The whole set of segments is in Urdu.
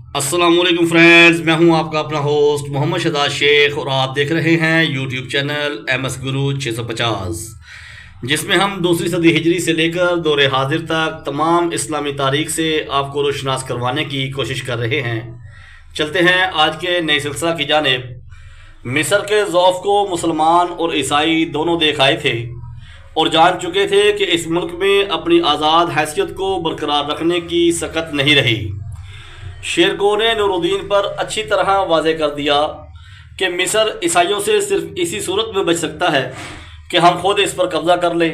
السلام علیکم فرینڈز، میں ہوں آپ کا اپنا ہوسٹ محمد شہزاد شیخ، اور آپ دیکھ رہے ہیں یوٹیوب چینل ایم ایس گرو 650، جس میں ہم دوسری صدی ہجری سے لے کر دور حاضر تک تمام اسلامی تاریخ سے آپ کو روشناس کروانے کی کوشش کر رہے ہیں۔ چلتے ہیں آج کے نئے سلسلہ کی جانب۔ مصر کے ضعف کو مسلمان اور عیسائی دونوں دیکھ آئے تھے اور جان چکے تھے کہ اس ملک میں اپنی آزاد حیثیت کو برقرار رکھنے کی سکت نہیں رہی۔ شیرکو نے نور الدین پر اچھی طرح واضح کر دیا کہ مصر عیسائیوں سے صرف اسی صورت میں بچ سکتا ہے کہ ہم خود اس پر قبضہ کر لیں۔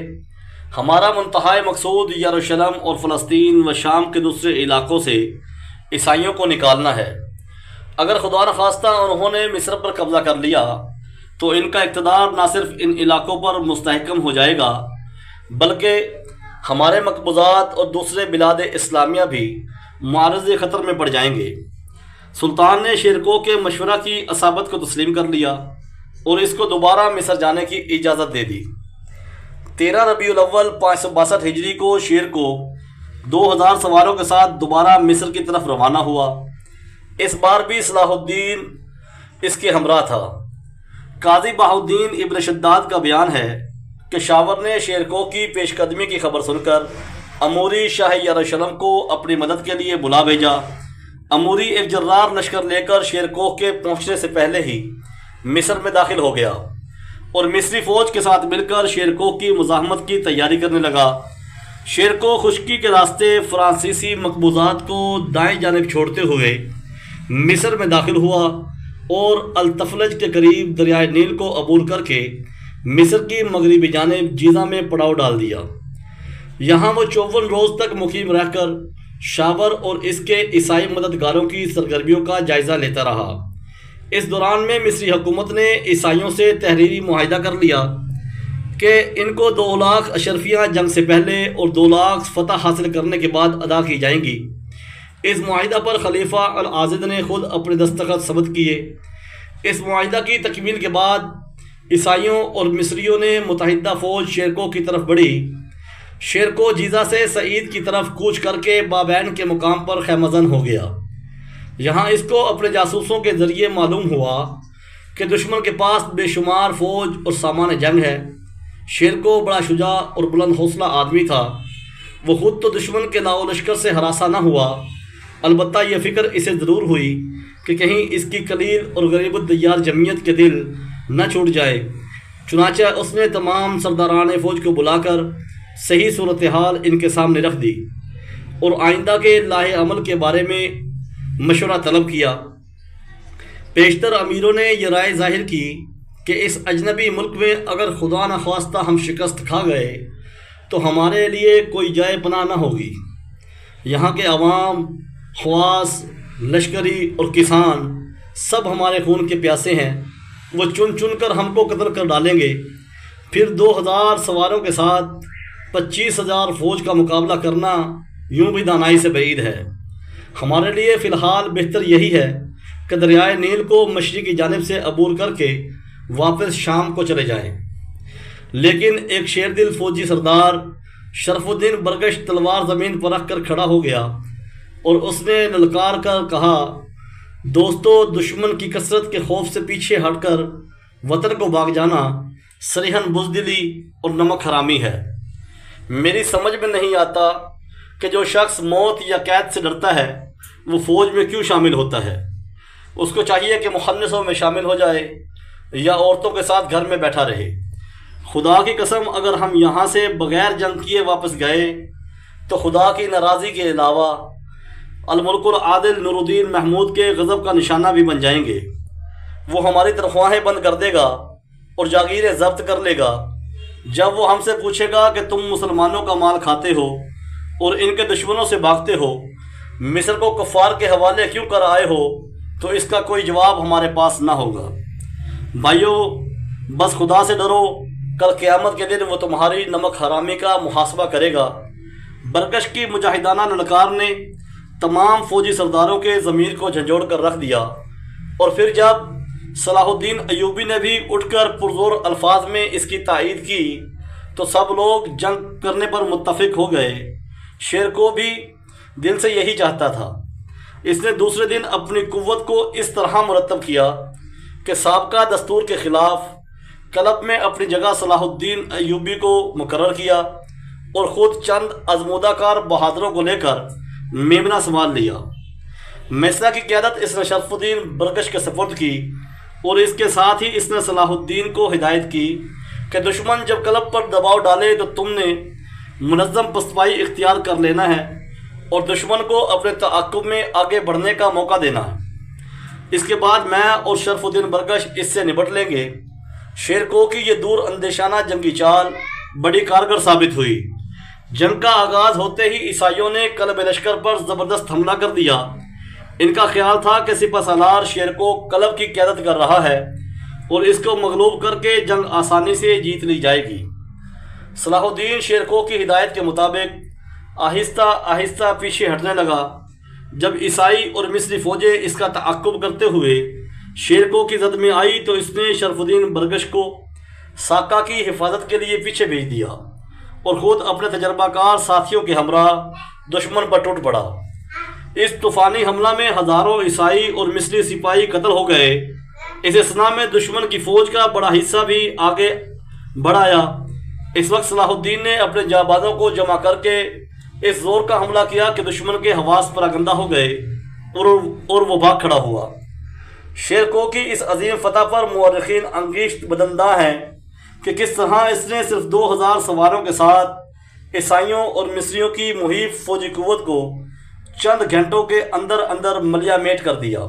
ہمارا منتہائی مقصود یروشلم اور فلسطین و شام کے دوسرے علاقوں سے عیسائیوں کو نکالنا ہے۔ اگر خدا نخواستہ انہوں نے مصر پر قبضہ کر لیا تو ان کا اقتدار نہ صرف ان علاقوں پر مستحکم ہو جائے گا، بلکہ ہمارے مقبوضات اور دوسرے بلاد اسلامیہ بھی معرض خطر میں پڑ جائیں گے۔ سلطان نے شیرکو کے مشورہ کی اصابت کو تسلیم کر لیا اور اس کو دوبارہ مصر جانے کی اجازت دے دی۔ 13 ربیع الاول 562 ہجری کو شیرکو 2000 سواروں کے ساتھ دوبارہ مصر کی طرف روانہ ہوا۔ اس بار بھی صلاح الدین اس کے ہمراہ تھا۔ قاضی بہاؤالدین ابن شداد کا بیان ہے کہ شاور نے شیرکو کی پیش قدمی کی خبر سن کر اموری شاہ یروشلم کو اپنی مدد کے لیے بلا بھیجا۔ اموری ایک جرار لشکر لے کر شیرکو کے پہنچنے سے پہلے ہی مصر میں داخل ہو گیا اور مصری فوج کے ساتھ مل کر شیرکو کی مزاحمت کی تیاری کرنے لگا۔ شیرکو خشکی کے راستے فرانسیسی مقبوضات کو دائیں جانب چھوڑتے ہوئے مصر میں داخل ہوا اور التفلج کے قریب دریائے نیل کو عبور کر کے مصر کی مغربی جانب جیزہ میں پڑاؤ ڈال دیا۔ یہاں وہ 54 روز تک مقیم رہ کر شاور اور اس کے عیسائی مددگاروں کی سرگرمیوں کا جائزہ لیتا رہا۔ اس دوران میں مصری حکومت نے عیسائیوں سے تحریری معاہدہ کر لیا کہ ان کو 2 لاکھ اشرفیاں جنگ سے پہلے اور 2 لاکھ فتح حاصل کرنے کے بعد ادا کی جائیں گی۔ اس معاہدہ پر خلیفہ العاضد نے خود اپنے دستخط ثبت کیے۔ اس معاہدہ کی تکمیل کے بعد عیسائیوں اور مصریوں نے متحدہ فوج شیرکو کی طرف بڑھی۔ شیرکو جیزہ سے سعید کی طرف کوچ کر کے بابین کے مقام پر خیمہ زن ہو گیا۔ یہاں اس کو اپنے جاسوسوں کے ذریعے معلوم ہوا کہ دشمن کے پاس بے شمار فوج اور سامان جنگ ہے۔ شیرکو بڑا شجاع اور بلند حوصلہ آدمی تھا۔ وہ خود تو دشمن کے لاؤ لشکر سے ہراساں نہ ہوا، البتہ یہ فکر اسے ضرور ہوئی کہ کہیں اس کی قلیل اور غریب الدیار جمعیت کے دل نہ چھوٹ جائے۔ چنانچہ اس نے تمام سرداران فوج کو بلا کر صحیح صورتحال ان کے سامنے رکھ دی اور آئندہ کے لاہ عمل کے بارے میں مشورہ طلب کیا۔ پیشتر امیروں نے یہ رائے ظاہر کی کہ اس اجنبی ملک میں اگر خدا نخواستہ ہم شکست کھا گئے تو ہمارے لیے کوئی جائے پناہ نہ ہوگی۔ یہاں کے عوام، خواص، لشکری اور کسان سب ہمارے خون کے پیاسے ہیں، وہ چن چن کر ہم کو قتل کر ڈالیں گے۔ پھر 2000 سواروں کے ساتھ 25,000 فوج کا مقابلہ کرنا یوں بھی دانائی سے بعید ہے۔ ہمارے لیے فی الحال بہتر یہی ہے کہ دریائے نیل کو مشرقی جانب سے عبور کر کے واپس شام کو چلے جائیں۔ لیکن ایک شیر دل فوجی سردار شرف الدین برگش تلوار زمین پر رکھ کر کھڑا ہو گیا اور اس نے للکار کر کہا، دوستو، دشمن کی کثرت کے خوف سے پیچھے ہٹ کر وطن کو بھاگ جانا صریحاً بزدلی اور نمک حرامی ہے۔ میری سمجھ میں نہیں آتا کہ جو شخص موت یا قید سے ڈرتا ہے وہ فوج میں کیوں شامل ہوتا ہے۔ اس کو چاہیے کہ مخنثوں میں شامل ہو جائے یا عورتوں کے ساتھ گھر میں بیٹھا رہے۔ خدا کی قسم، اگر ہم یہاں سے بغیر جنگ کیے واپس گئے تو خدا کی ناراضی کے علاوہ الملک العادل نور الدین محمود کے غضب کا نشانہ بھی بن جائیں گے۔ وہ ہماری تنخواہیں بند کر دے گا اور جاگیریں ضبط کر لے گا۔ جب وہ ہم سے پوچھے گا کہ تم مسلمانوں کا مال کھاتے ہو اور ان کے دشمنوں سے بھاگتے ہو، مصر کو کفار کے حوالے کیوں کر آئے ہو، تو اس کا کوئی جواب ہمارے پاس نہ ہوگا۔ بھائیو، بس خدا سے ڈرو، کل قیامت کے دن وہ تمہاری نمک حرامی کا محاسبہ کرے گا۔ برگش کی مجاہدانہ للکار نے تمام فوجی سرداروں کے ضمیر کو جھنجھوڑ کر رکھ دیا، اور پھر جب صلاح الدین ایوبی نے بھی اٹھ کر پرزور الفاظ میں اس کی تائید کی تو سب لوگ جنگ کرنے پر متفق ہو گئے۔ شیرکو بھی دل سے یہی چاہتا تھا۔ اس نے دوسرے دن اپنی قوت کو اس طرح مرتب کیا کہ سابقہ دستور کے خلاف کلب میں اپنی جگہ صلاح الدین ایوبی کو مقرر کیا اور خود چند ازمودہ کار بہادروں کو لے کر میمنہ سنبھال لیا۔ مصرع کی قیادت اس نے شرف الدین برگش کے سپرد کی اور اس کے ساتھ ہی اس نے صلاح الدین کو ہدایت کی کہ دشمن جب کلب پر دباؤ ڈالے تو تم نے منظم پسپائی اختیار کر لینا ہے اور دشمن کو اپنے تعاقب میں آگے بڑھنے کا موقع دینا ہے۔ اس کے بعد میں اور شرف الدین برگش اس سے نبٹ لیں گے۔ شیرکوہ کی یہ دور اندیشانہ جنگی چال بڑی کارگر ثابت ہوئی۔ جنگ کا آغاز ہوتے ہی عیسائیوں نے کلب لشکر پر زبردست حملہ کر دیا۔ ان کا خیال تھا کہ سپہ سالار شیرکوہ کلب کی قیادت کر رہا ہے اور اس کو مغلوب کر کے جنگ آسانی سے جیت لی جائے گی۔ صلاح الدین شیرکوہ کی ہدایت کے مطابق آہستہ آہستہ پیچھے ہٹنے لگا۔ جب عیسائی اور مصری فوجیں اس کا تعاقب کرتے ہوئے شیرکوہ کی زد میں آئی تو اس نے شرف الدین برگش کو ساکا کی حفاظت کے لیے پیچھے بھیج دیا اور خود اپنے تجربہ کار ساتھیوں کے ہمراہ دشمن پر ٹوٹ پڑا۔ اس طوفانی حملہ میں ہزاروں عیسائی اور مصری سپاہی قتل ہو گئے۔ اس اثنا میں دشمن کی فوج کا بڑا حصہ بھی آگے بڑھایا۔ اس وقت صلاح الدین نے اپنے جانبازوں کو جمع کر کے اس زور کا حملہ کیا کہ دشمن کے حواس پراگندہ ہو گئے اور وہ بھاگ کھڑا ہوا۔ شیرکوہ کی اس عظیم فتح پر مورخین انگیشت بدنداں ہیں کہ کس طرح اس نے صرف 2000 سواروں کے ساتھ عیسائیوں اور مصریوں کی محیط فوجی قوت کو چند گھنٹوں کے اندر اندر ملیا میٹ کر دیا۔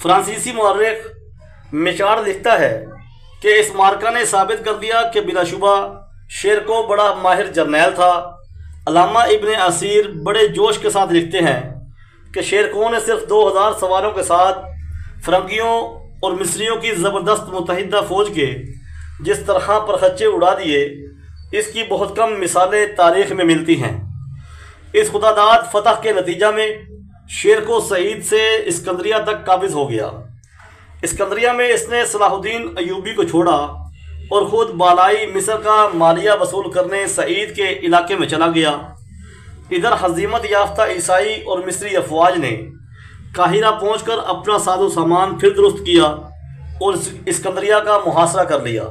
فرانسیسی مورخ میچار لکھتا ہے کہ اس مارکہ نے ثابت کر دیا کہ بلا شبہ شیرکوہ بڑا ماہر جرنیل تھا۔ علامہ ابن اسیر بڑے جوش کے ساتھ لکھتے ہیں کہ شیرکوہ نے صرف 2000 سواروں کے ساتھ فرنگیوں اور مصریوں کی زبردست متحدہ فوج کے جس طرح پر خچے اڑا دیے، اس کی بہت کم مثالیں تاریخ میں ملتی ہیں۔ اس خداداد فتح کے نتیجہ میں شیرکوہ سعید سے اسکندریہ تک قابض ہو گیا۔ اسکندریہ میں اس نے صلاح الدین ایوبی کو چھوڑا اور خود بالائی مصر کا مالیہ وصول کرنے سعید کے علاقے میں چلا گیا۔ ادھر ہزیمت یافتہ عیسائی اور مصری افواج نے قاہرہ پہنچ کر اپنا ساز و سامان پھر درست کیا اور اسکندریہ کا محاصرہ کر لیا۔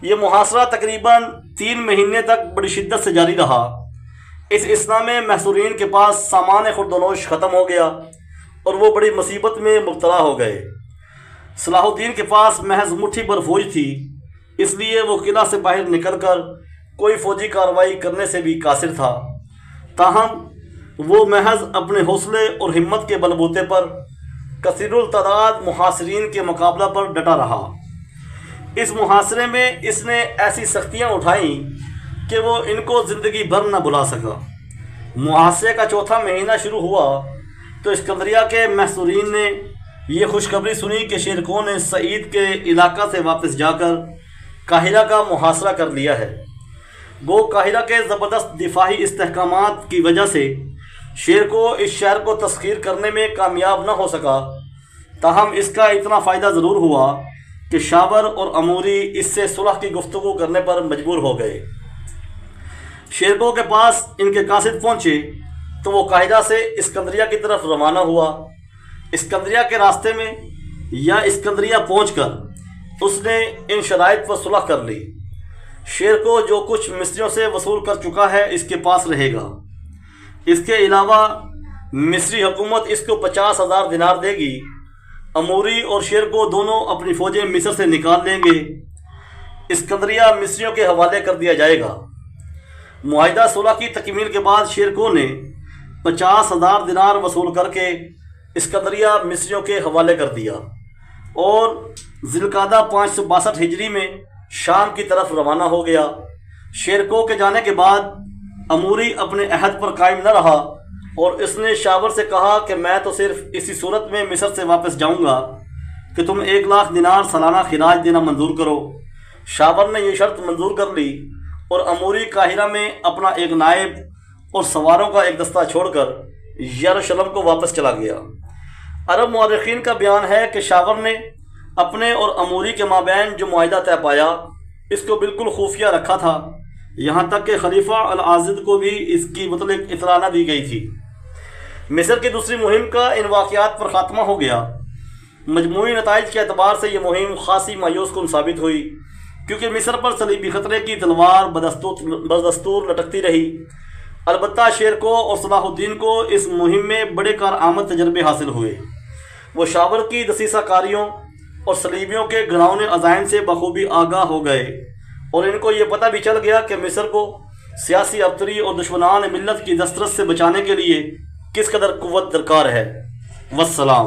یہ محاصرہ تقریباً 3 مہینے تک بڑی شدت سے جاری رہا۔ اس اثنا میں محصورین کے پاس سامان خوردونوش ختم ہو گیا اور وہ بڑی مصیبت میں مبتلا ہو گئے۔ صلاح الدین کے پاس محض مٹھی بھر فوج تھی، اس لیے وہ قلعہ سے باہر نکل کر کوئی فوجی کارروائی کرنے سے بھی قاصر تھا۔ تاہم وہ محض اپنے حوصلے اور ہمت کے بل بوتے پر کثیر التعداد محاصرین کے مقابلہ پر ڈٹا رہا۔ اس محاصرے میں اس نے ایسی سختیاں اٹھائیں کہ وہ ان کو زندگی بھر نہ بھلا سکا۔ محاصرے کا 4تھا مہینہ شروع ہوا تو اسکندریہ کے محصورین نے یہ خوشخبری سنی کہ شیرکوہ نے سعید کے علاقہ سے واپس جا کر قاہرہ کا محاصرہ کر لیا ہے۔ گو قاہرہ کے زبردست دفاعی استحکامات کی وجہ سے شیرکوہ اس شہر کو تسخیر کرنے میں کامیاب نہ ہو سکا، تاہم اس کا اتنا فائدہ ضرور ہوا کہ شاور اور اموری اس سے صلح کی گفتگو کرنے پر مجبور ہو گئے۔ شیرکوہ کے پاس ان کے قاصد پہنچے تو وہ قاہرہ سے اسکندریہ کی طرف روانہ ہوا۔ اسکندریہ کے راستے میں یا اسکندریہ پہنچ کر اس نے ان شرائط پر صلح کر لی: شیرکوہ جو کچھ مصریوں سے وصول کر چکا ہے اس کے پاس رہے گا، اس کے علاوہ مصری حکومت اس کو 50,000 دینار دے گی، اموری اور شیرکوہ دونوں اپنی فوجیں مصر سے نکال لیں گے، اسکندریہ مصریوں کے حوالے کر دیا جائے گا۔ معاہدہ صلح کی تکمیل کے بعد شیرکوہ نے 50,000 دینار وصول کر کے اسکندریہ مصریوں کے حوالے کر دیا اور ذی القعدہ 562 ہجری میں شام کی طرف روانہ ہو گیا۔ شیرکوہ کے جانے کے بعد اموری اپنے عہد پر قائم نہ رہا اور اس نے شاور سے کہا کہ میں تو صرف اسی صورت میں مصر سے واپس جاؤں گا کہ تم 1,00,000 دینار سالانہ خراج دینا منظور کرو۔ شاور نے یہ شرط منظور کر لی اور اموری قاہرہ میں اپنا ایک نائب اور سواروں کا ایک دستہ چھوڑ کر یروشلم کو واپس چلا گیا۔ عرب مورخین کا بیان ہے کہ شاور نے اپنے اور اموری کے مابین جو معاہدہ طے پایا اس کو بالکل خفیہ رکھا تھا، یہاں تک کہ خلیفہ العاضد کو بھی اس کی متعلق اطلاع نہ دی گئی تھی۔ مصر کی دوسری مہم کا ان واقعات پر خاتمہ ہو گیا۔ مجموعی نتائج کے اعتبار سے یہ مہم خاصی مایوس کن ثابت ہوئی، کیونکہ مصر پر صلیبی خطرے کی تلوار بدستور لٹکتی رہی۔ البتہ شیر کو اور صلاح الدین کو اس مہم میں بڑے کارآمد تجربے حاصل ہوئے۔ وہ شاور کی دسیسہ کاریوں اور صلیبیوں کے گھناؤنے عزائم سے بخوبی آگاہ ہو گئے، اور ان کو یہ پتہ بھی چل گیا کہ مصر کو سیاسی ابتری اور دشمنان ملت کی دسترس سے بچانے کے لیے کس قدر قوت درکار ہے۔ والسلام۔